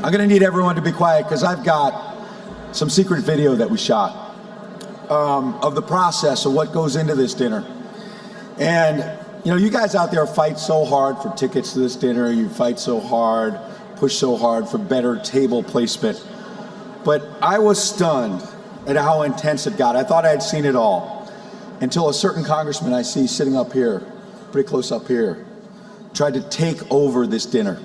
I'm gonna need everyone to be quiet because I've got some secret video that we shot of the process of what goes into this dinner. And you know, you guys out there fight so hard for tickets to this dinner. You fight so hard, push so hard for better table placement. But I was stunned at how intense it got. I thought I had seen it all until a certain congressman I see sitting up here, pretty close up here, tried to take over this dinner.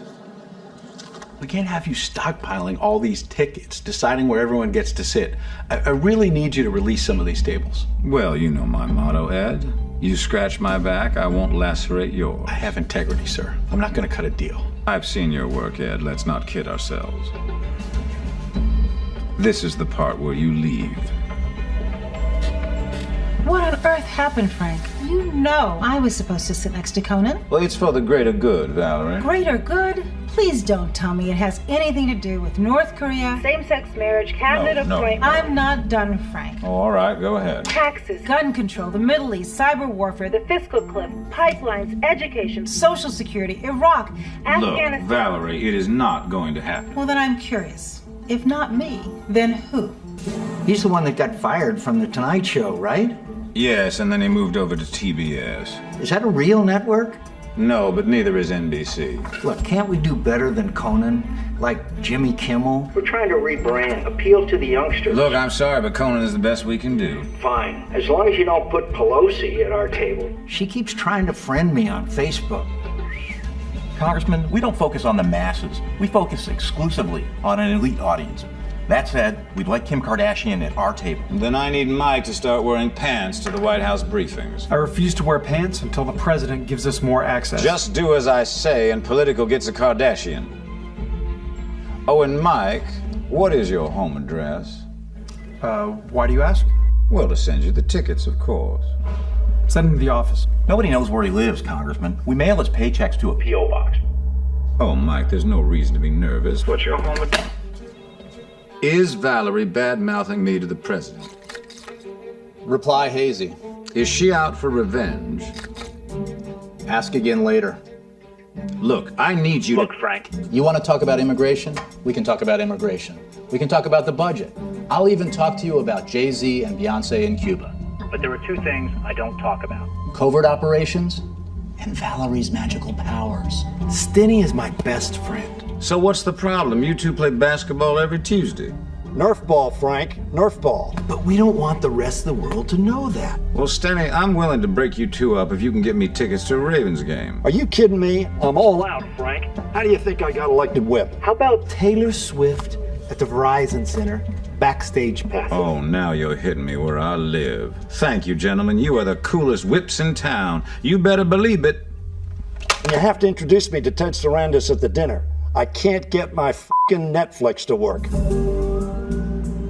We can't have you stockpiling all these tickets, deciding where everyone gets to sit. I really need you to release some of these tables. Well, you know my motto, Ed. You scratch my back, I won't lacerate yours. I have integrity, sir. I'm not going to cut a deal. I've seen your work, Ed. Let's not kid ourselves. This is the part where you leave. What on earth happened, Frank? You know I was supposed to sit next to Conan. Well, it's for the greater good, Valerie. Greater good? Please don't tell me it has anything to do with North Korea, same-sex marriage, cabinet appointment. I'm not done, Frank. Oh, all right, go ahead. Taxes, Gun control, the Middle East, cyber warfare, the fiscal cliff, pipelines, education, Social Security, Iraq, Afghanistan. Look, Valerie, it is not going to happen. Well, then I'm curious. If not me, then who? He's the one that got fired from The Tonight Show, right? Yes, and then he moved over to TBS. Is that a real network? No, but neither is NBC. Look, can't we do better than Conan? Like Jimmy Kimmel? We're trying to rebrand, appeal to the youngsters. Look, I'm sorry, but Conan is the best we can do. Fine, as long as you don't put Pelosi at our table. She keeps trying to friend me on Facebook. Congressman, we don't focus on the masses. We focus exclusively on an elite audience. That said, we'd like Kim Kardashian at our table. Then I need Mike to start wearing pants to the White House briefings. I refuse to wear pants until the president gives us more access. Just do as I say and Political gets a Kardashian. Oh, and Mike, what is your home address? Why do you ask? Well, to send you the tickets, of course. Send him to the office. Nobody knows where he lives, Congressman. We mail his paychecks to a P.O. box. Oh, Mike, there's no reason to be nervous. What's your home address? Is Valerie bad-mouthing me to the president? Reply hazy. Is she out for revenge? Ask again later. Look, I need you Look, Frank. You want to talk about immigration? We can talk about immigration. We can talk about the budget. I'll even talk to you about Jay-Z and Beyonce in Cuba. But there are two things I don't talk about. Covert operations and Valerie's magical powers. Stinny is my best friend. So what's the problem? You two play basketball every Tuesday. Nerf ball, Frank. Nerf ball. But we don't want the rest of the world to know that. Well, Stenny, I'm willing to break you two up if you can get me tickets to a Ravens game. Are you kidding me? I'm all out, Frank. How do you think I got elected whip? How about Taylor Swift at the Verizon Center, backstage pass? Oh, now you're hitting me where I live. Thank you, gentlemen. You are the coolest whips in town. You better believe it. And you have to introduce me to Ted Sarandis at the dinner. I can't get my f***ing Netflix to work.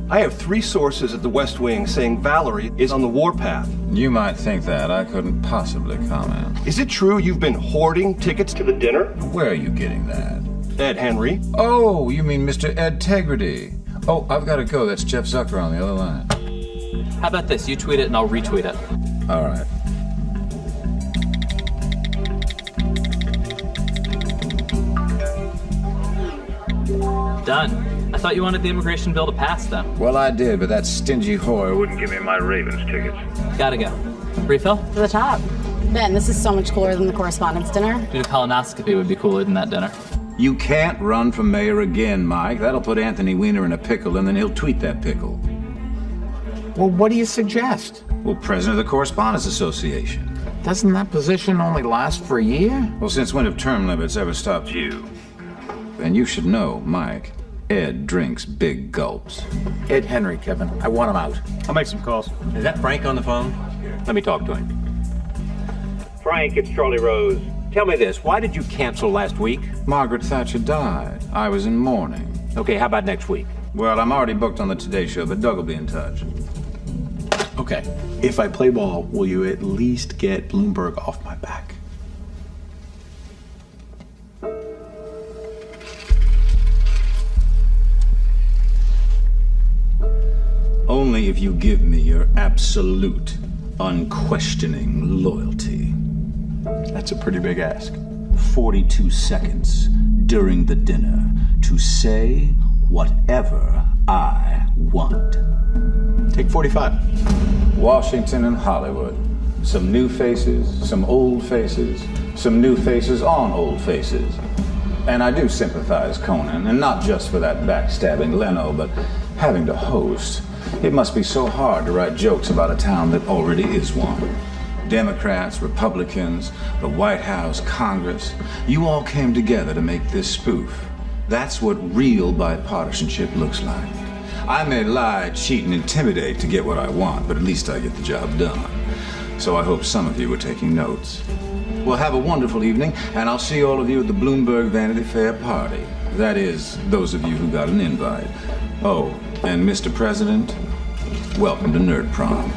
I have 3 sources at the West Wing saying Valerie is on the warpath. You might think that. I couldn't possibly comment. Is it true you've been hoarding tickets to the dinner? Where are you getting that? Ed Henry. Oh, you mean Mr. Ed Tegrity. Oh, I've got to go. That's Jeff Zucker on the other line. How about this? You tweet it and I'll retweet it. All right. Done. I thought you wanted the immigration bill to pass, though. Well, I did, but that stingy whore wouldn't give me my Ravens tickets. Gotta go. Refill? To the top. Ben, this is so much cooler than the Correspondent's dinner. Dude, a colonoscopy would be cooler than that dinner. You can't run for mayor again, Mike. That'll put Anthony Weiner in a pickle, and then he'll tweet that pickle. Well, what do you suggest? Well, president of the Correspondents Association. Doesn't that position only last for a year? Well, since when have term limits ever stopped you? And you should know, Mike, Ed drinks big gulps. Ed Henry, Kevin. I want him out. I'll make some calls. Is that Frank on the phone? Let me talk to him. Frank, it's Charlie Rose. Tell me this, why did you cancel last week? Margaret Thatcher died. I was in mourning. Okay, how about next week? Well, I'm already booked on the Today Show, but Doug will be in touch. Okay, if I play ball, will you at least get Bloomberg off my back? Only if you give me your absolute, unquestioning loyalty. That's a pretty big ask. 42 seconds during the dinner to say whatever I want. Take 45. Washington and Hollywood. Some new faces, some old faces, some new faces on old faces. And I do sympathize, Conan, and not just for that backstabbing Leno, but having to host. It must be so hard to write jokes about a town that already is one. Democrats, Republicans, the White House, Congress, you all came together to make this spoof. That's what real bipartisanship looks like. I may lie, cheat, and intimidate to get what I want, but at least I get the job done. So I hope some of you were taking notes. Well, have a wonderful evening, and I'll see all of you at the Bloomberg Vanity Fair party. That is, those of you who got an invite. Oh, and Mr. President, welcome to Nerd Prom.